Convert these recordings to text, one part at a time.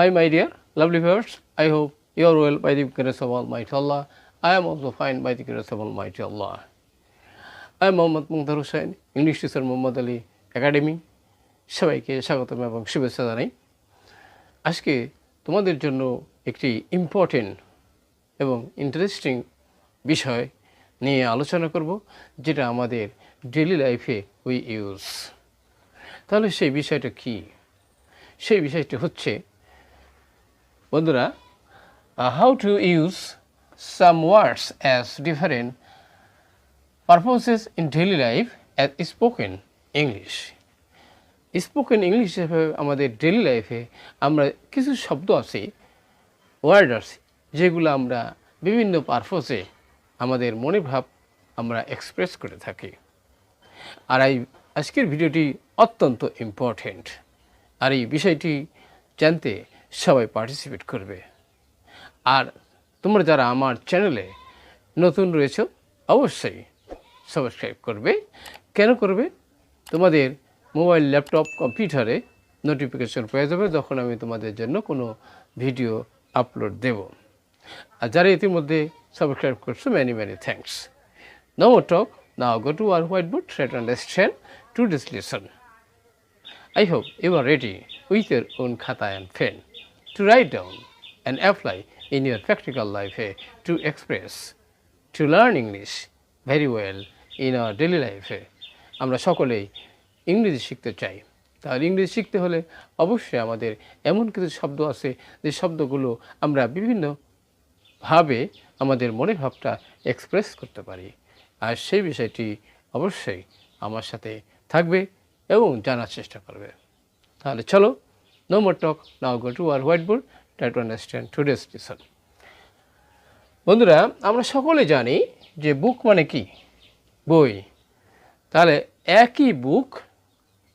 Hi my dear lovely viewers, I hope you are well by the grace of Almighty Allah. I am also fine by the grace of Almighty Allah. I am Mohammad Mukhtar Hussain, English teacher Muhammad Ali Academy. সবাইকে স্বাগতম এবং শুভেচ্ছা জানাই। আজকে তোমাদের জন্য একটি important এবং ইন্টারেস্টিং বিষয় নিয়ে আলোচনা করব, যেটা আমাদের ডেইলি লাইফে উই ইউজ। তাহলে সেই বিষয়টা কি? সেই বিষয়টি হচ্ছে বন্ধুরা, how to use some words as different purposes in daily life as spoken English. Spoken English হিসেবে আমাদের ডেইলি লাইফে আমরা কিছু শব্দ আছে, ওয়ার্ড আছে, যেগুলো আমরা বিভিন্ন পারপসে আমাদের মনে ভাব আমরা এক্সপ্রেস করে থাকি। আর আজকের ভিডিওটি অত্যন্ত ইম্পর্টেন্ট। আর এই বিষয়টি জানতে সবাই পার্টিসিপেট করবে। আর তোমরা যারা আমার চ্যানেলে নতুন রয়েছ অবশ্যই সাবস্ক্রাইব করবে। কেন করবে? তোমাদের মোবাইল, ল্যাপটপ, কম্পিউটারে নোটিফিকেশন পেয়ে যাবে যখন আমি তোমাদের জন্য কোনো ভিডিও আপলোড দেব। আর যারা ইতিমধ্যে সাবস্ক্রাইব করছো, many thanks. No more talk, now go to our white board, try to understand today's lesson. I hope you are ready with your own khata and pen to write down and apply in your practical life to express, to learn English very well in our daily life. আমরা সকলেই ইংরেজি শিখতে চাই। তাহলে ইংরেজি শিখতে হলে অবশ্যই আমাদের এমন কিছু শব্দ আছে যে শব্দগুলো আমরা বিভিন্নভাবে আমাদের মনের ভাবটা এক্সপ্রেস করতে পারি। আর সেই বিষয়টি অবশ্যই আমার সাথে থাকবে এবং জানার চেষ্টা করবে। তাহলে চলো, no more talk, now go to our white board, try to understand today's lesson. বন্ধুরা, আমরা সকলে জানি যে বুক মানে কি? বই। তাহলে একই বুক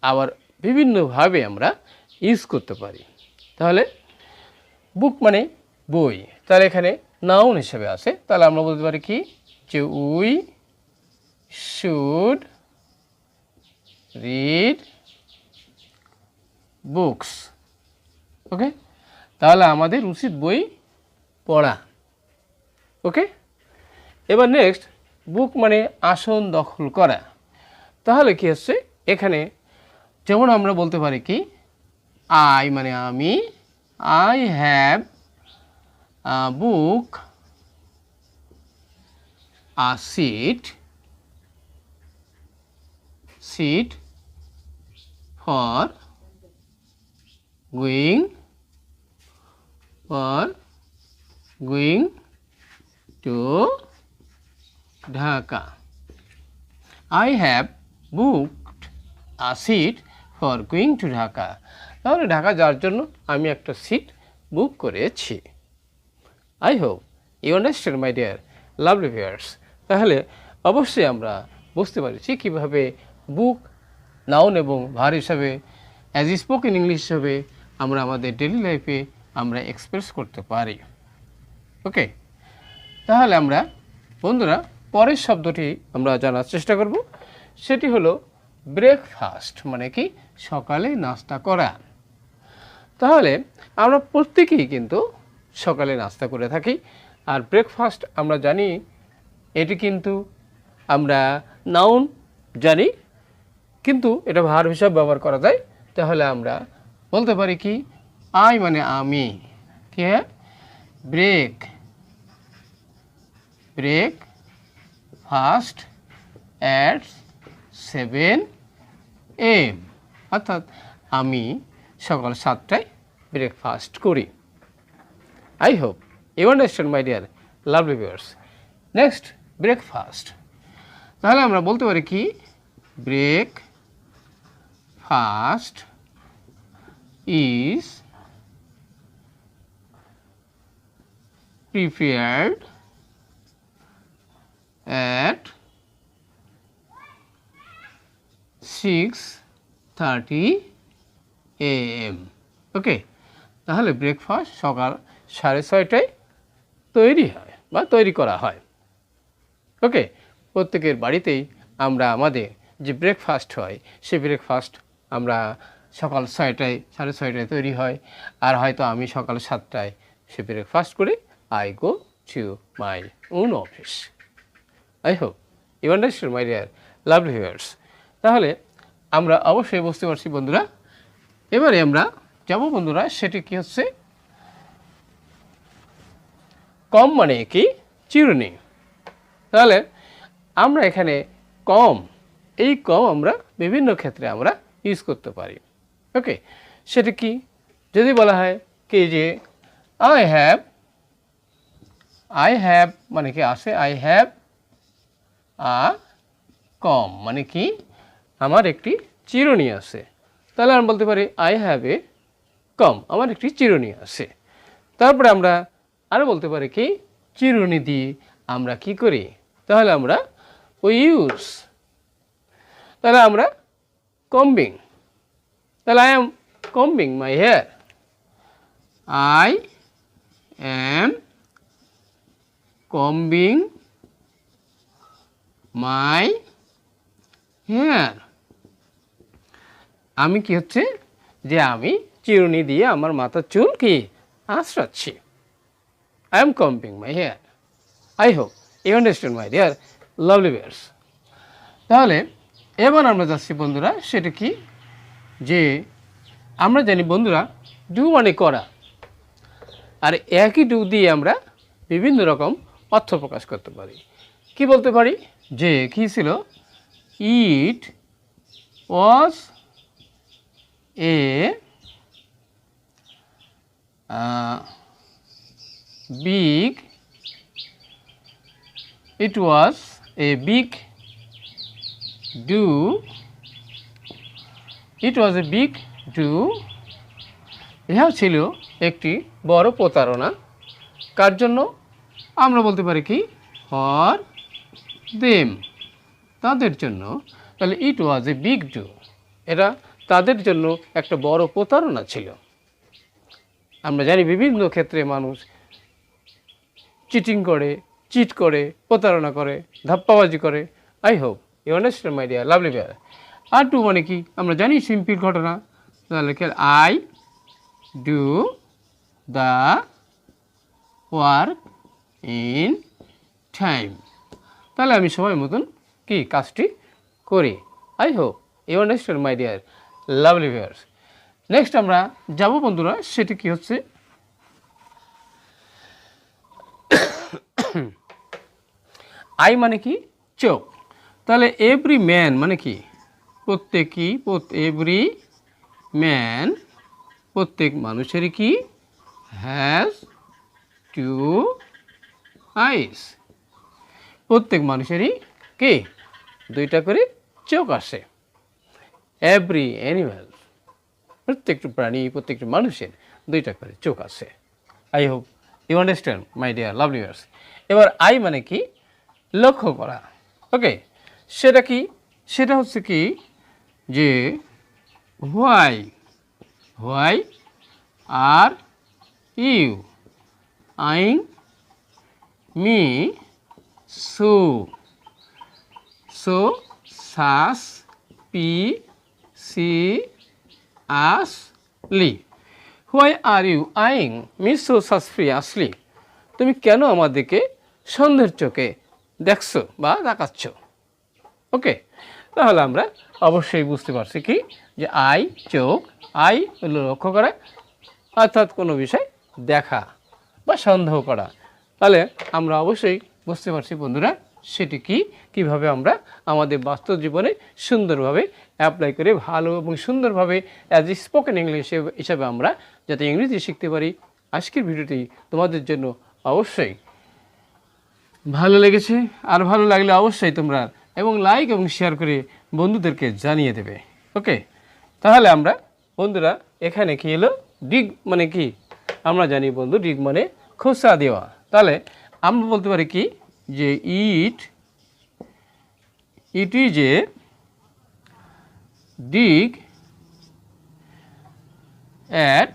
আবার বিভিন্নভাবে আমরা ইউজ করতে পারি। তাহলে বুক মানে বই, তাহলে এখানে নাউন হিসেবে আছে। তাহলে আমরা বলতে পারি কি, যে উই শুড রিড বুকস। ওকে, তাহলে আমাদের উচিত বই পড়া। ওকে, এবার নেক্সট, বুক মানে আসন দখল করা। তাহলে কি হচ্ছে এখানে, যেমন আমরা বলতে পারি কি, আই মানে আমি, I have a book a seat for going to Dhaka. I have booked a seat for going to Dhaka. তাহলে ঢাকা যাওয়ার জন্য আমি একটা সিট বুক করেছি। I hope you understand my dear lovely viewers. তাহলে অবশ্যই আমরা বুঝতে পারছি কীভাবে বুক নাউন এবং ভার হিসাবে অ্যাজ স্পোকেন ইংলিশ হিসাবে আমরা আমাদের ডেইলি লাইফে আমরা এক্সপ্রেস করতে পারি। ওকে, তাহলে আমরা বন্ধুরা পরের শব্দটি আমরা জানার চেষ্টা করব। সেটি হলো ব্রেকফাস্ট, মানে কি সকালে নাস্তা করা। তাহলে আমরা প্রত্যেকেই কিন্তু সকালে নাস্তা করে থাকি। আর ব্রেকফাস্ট আমরা জানি এটি কিন্তু আমরা নাউন জানি, কিন্তু এটা ভার্ব হিসাবে ব্যবহার করা যায়। তাহলে আমরা বলতে পারি কি, আই মানে আমি, কি হ্যাঁ, ব্রেক ফাস্ট অ্যাট 7 AM, অর্থাৎ আমি সকাল 7টায় ব্রেকফাস্ট করি। I hope you understand my dear lovely viewers. Next, breakfast. তাহলে আমরা বলতে পারি কি, breakfast is prepared at 6:30 AM. Okay, তাহলে ব্রেকফাস্ট সকাল 6:30টায় তৈরি হয় বা তৈরি করা হয়। ওকে, প্রত্যেকের বাড়িতেই আমরা আমাদের যে ব্রেকফাস্ট হয় সেই ব্রেকফাস্ট আমরা সকাল 6টায় 6:30টায় তৈরি হয়, আর হয়তো আমি সকাল 7টায় সে ব্রেকফাস্ট করে I go to my own office. I hope you understand my dear lovely viewers. তাহলে আমরা অবশ্যই বুঝতে পারছি বন্ধুরা। এবারে আমরা যাব বন্ধুরা, সেটি কি হচ্ছে কম মানে কি চিরুনি। তাহলে আমরা এখানে কম, এই কম আমরা বিভিন্ন ক্ষেত্রে আমরা ইউজ করতে পারি। ওকে, সেটা কি? যদি বলা হয় কি যে আই হ্যাভ মানে কি আছে, আই হ্যাভ আ কম মানে কি আমার একটি চিরুনি আছে। তাহলে আমরা বলতে পারি আই হ্যাভ এ কম, আমার একটি চিরুনি আছে। তারপরে আমরা আরও বলতে পারি কি চিরুনি দিয়ে আমরা কি করি, তাহলে আমরা উই ইউজ, তাহলে আমরা কম্বিং, তাহলে I am combing my hair, I am combing my hair. আমি কি হচ্ছে যে আমি চিরুনি দিয়ে আমার মাথার চুল কি আঁচড়াচ্ছি। I am combing my hair. I hope you understand my dear lovely viewers. তাহলে এবার আমরা যাচ্ছি বন্ধুরা, সেটা কি যে আমরা জানি বন্ধুরা ডু মানে করা, আর একই ডু দিয়ে আমরা বিভিন্ন রকম অর্থ প্রকাশ করতে পারি। কি বলতে পারি যে কি ছিল, it was a big, it was a big do, it was a big do, ইহা ছিল একটি বড় প্রতারণা। কার জন্য? আমরা বলতে পারি কি ফর দেম, তাদের জন্য। তাহলে ইট ওয়াজ এ বিগ ডু, এটা তাদের জন্য একটা বড় প্রতারণা ছিল। আমরা জানি বিভিন্ন ক্ষেত্রে মানুষ চিটিং করে, চিট করে, প্রতারণা করে, ধাপ্পাবাজি করে। I hope you understand my dear lovely viewer. আর টু মানে কি আমরা জানি সিম্পল ঘটনা। তাহলে I do the work in time, তাহলে আমি সময় মতন কি কাজটি করি। I hope you understand my dear lovely viewers. Next আমরা যাব বন্ধুরা, সেটি কি হচ্ছে আই মানে কি চোখ। তাহলে এভরি ম্যান মানে কি প্রত্যেকই, এভরি ম্যান প্রত্যেক মানুষেরই কি হ্যাজ টু আইস, প্রত্যেক মানুষেরই কি দুইটা করে চোখ আসে। এভরি অ্যানিম্যাল, প্রত্যেকটি প্রাণী, প্রত্যেকটি মানুষের দুইটা করে চোখ আছে। I hope you understand my dear lovely viewers. এবার আই মানে কি লক্ষ্য করা। ওকে, সেটা কি? সেটা হচ্ছে কি যে why are you eyeing me so suspiciously. Why are you eyeing me so suspiciously, তুমি কেন আমাদেরকে সন্দেহের চোখে দেখছো বা তাকাচ্ছ। ওকে, তাহলে আমরা অবশ্যই বুঝতে পারছি কি যে আই চোখ, আই হলো লক্ষ্য করা, অর্থাৎ কোনো বিষয় দেখা বা সন্দেহ করা। তাহলে আমরা অবশ্যই বুঝতে পারছি বন্ধুরা সেটি কি, কীভাবে আমরা আমাদের বাস্তব জীবনে সুন্দরভাবে অ্যাপ্লাই করে ভালো এবং সুন্দরভাবে অ্যাজ এ স্পোকেন ইংলিশ হিসাবে আমরা যাতে ইংরেজি শিখতে পারি। আজকের ভিডিওটি তোমাদের জন্য অবশ্যই ভালো লেগেছে, আর ভালো লাগলে অবশ্যই তোমরা এবং লাইক এবং শেয়ার করে বন্ধুদেরকে জানিয়ে দেবে। ওকে, তাহলে আমরা বন্ধুরা এখানে কি এলো ডিগ মানে কি আমরা জানি বন্ধু, ডিগ মানে খোসা দেওয়া। তাহলে আমরা বলতে পারি কি যে it is a dig at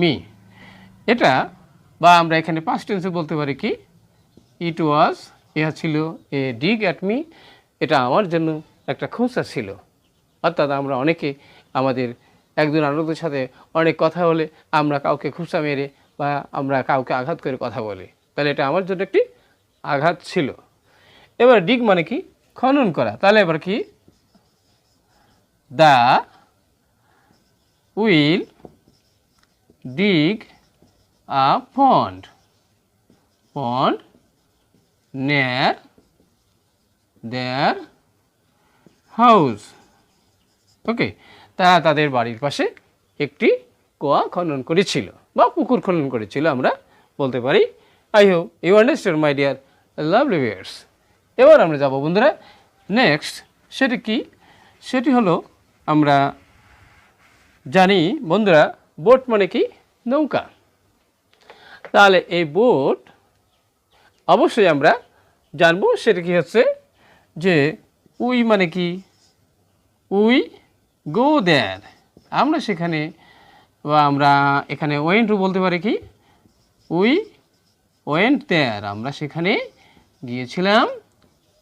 me, এটা বা আমরা এখানে পাস্ট টেন্সে বলতে পারি কি ইট ওয়াজ, ইহা ছিল এ ডিগ অ্যাট মি, এটা আমার জন্য একটা খোঁচা ছিল। অর্থাৎ আমরা অনেকে আমাদের একজন আরেকজনের সাথে অনেক কথা হলে আমরা কাউকে খুঁচা মেরে বা আমরা কাউকে আঘাত করে কথা বলি, তাহলে এটা আমার জন্য একটি আঘাত ছিল। এবার ডিগ মানে কি? খনন করা। তাহলে এবার কি? They will dig a pond near their house. Okay, তারা তাদের বাড়ির পাশে একটি কুয়া খনন করেছিল বা পুকুর খনন করেছিল, আমরা বলতে পারি। I hope you understand my dear lovely viewers. এবার আমরা যাব বন্ধুরা নেক্সট। সেটি কি? সেটি হলো, আমরা জানি বন্ধুরা বোট মানে কি? নৌকা। তাহলে এই বোট অবশ্যই আমরা জানবো সেটা কি হচ্ছে যে উই মানে কি? উই গো দেয়ার, আমরা সেখানে, বা আমরা এখানে ওয়েন্ট বলতে পারি কি? উই ওয়েন্ট দেয়ার, আমরা সেখানে গিয়েছিলাম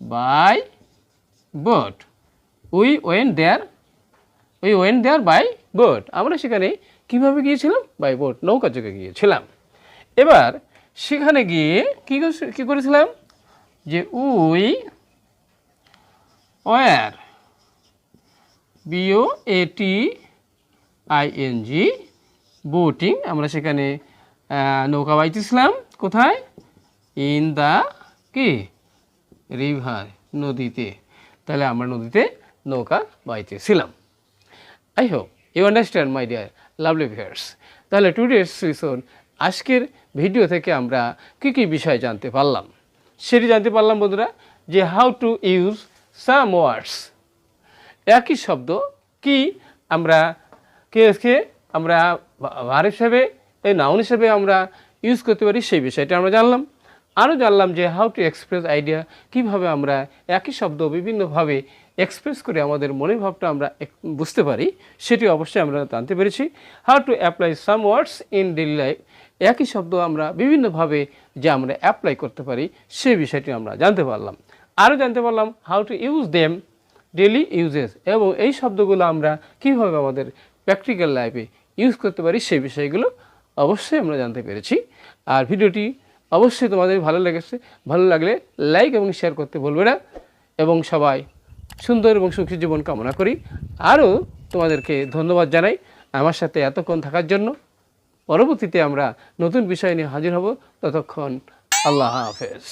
by boat. We went there by boat, আমরা সেখানে কিভাবে গিয়েছিলাম? বাই বোট, নৌকা যোগে গিয়েছিলাম। এবার সেখানে গিয়ে কি করেছিলাম? যে উই ওয়ার BOATING বোটিং, আমরা সেখানে নৌকা বাইতেছিলাম। কোথায়? ইন দ্য কি? রিভার, নদীতে। তাহলে আমরা নদীতে নৌকা বাইতেছিলাম। I hope you understand my dear lovely viewers. তাহলে টুডেস সেশন, আজকের ভিডিও থেকে আমরা কী কী বিষয় জানতে পারলাম? সেটি জানতে পারলাম বন্ধুরা যে হাউ টু ইউজ সাম ওয়ার্ডস, একই শব্দ কি আমরা আমরা ভার্ব হিসেবে, এই নাউন হিসেবে আমরা ইউজ করতে পারি, সেই বিষয়টা আমরা জানলাম। আরও জানলাম যে হাউ টু এক্সপ্রেস আইডিয়া, কীভাবে আমরা একই শব্দ বিভিন্নভাবে এক্সপ্রেস করে আমাদের মনের ভাবটা আমরা বুঝতে পারি, সেটি অবশ্যই আমরা জানতে পেরেছি। How to apply some words in daily life, একই শব্দ আমরা বিভিন্নভাবে যে আমরা অ্যাপ্লাই করতে পারি, সেই বিষয়টি আমরা জানতে পারলাম। আরও জানতে পারলাম how to use them daily uses, এবং এই শব্দগুলো আমরা কীভাবে আমাদের প্র্যাকটিক্যাল লাইফে ইউজ করতে পারি, সেই বিষয়গুলো অবশ্যই আমরা জানতে পেরেছি। আর ভিডিওটি অবশ্যই তোমাদের ভালো লেগেছে, ভালো লাগলে লাইক এবং শেয়ার করতে ভুলবে না, এবং সবাই সুন্দর এবং সুখী জীবন কামনা করি। আরও তোমাদেরকে ধন্যবাদ জানাই আমার সাথে এতক্ষণ থাকার জন্য। পরবর্তীতে আমরা নতুন বিষয় নিয়ে হাজির হব, ততক্ষণ আল্লাহ হাফেজ।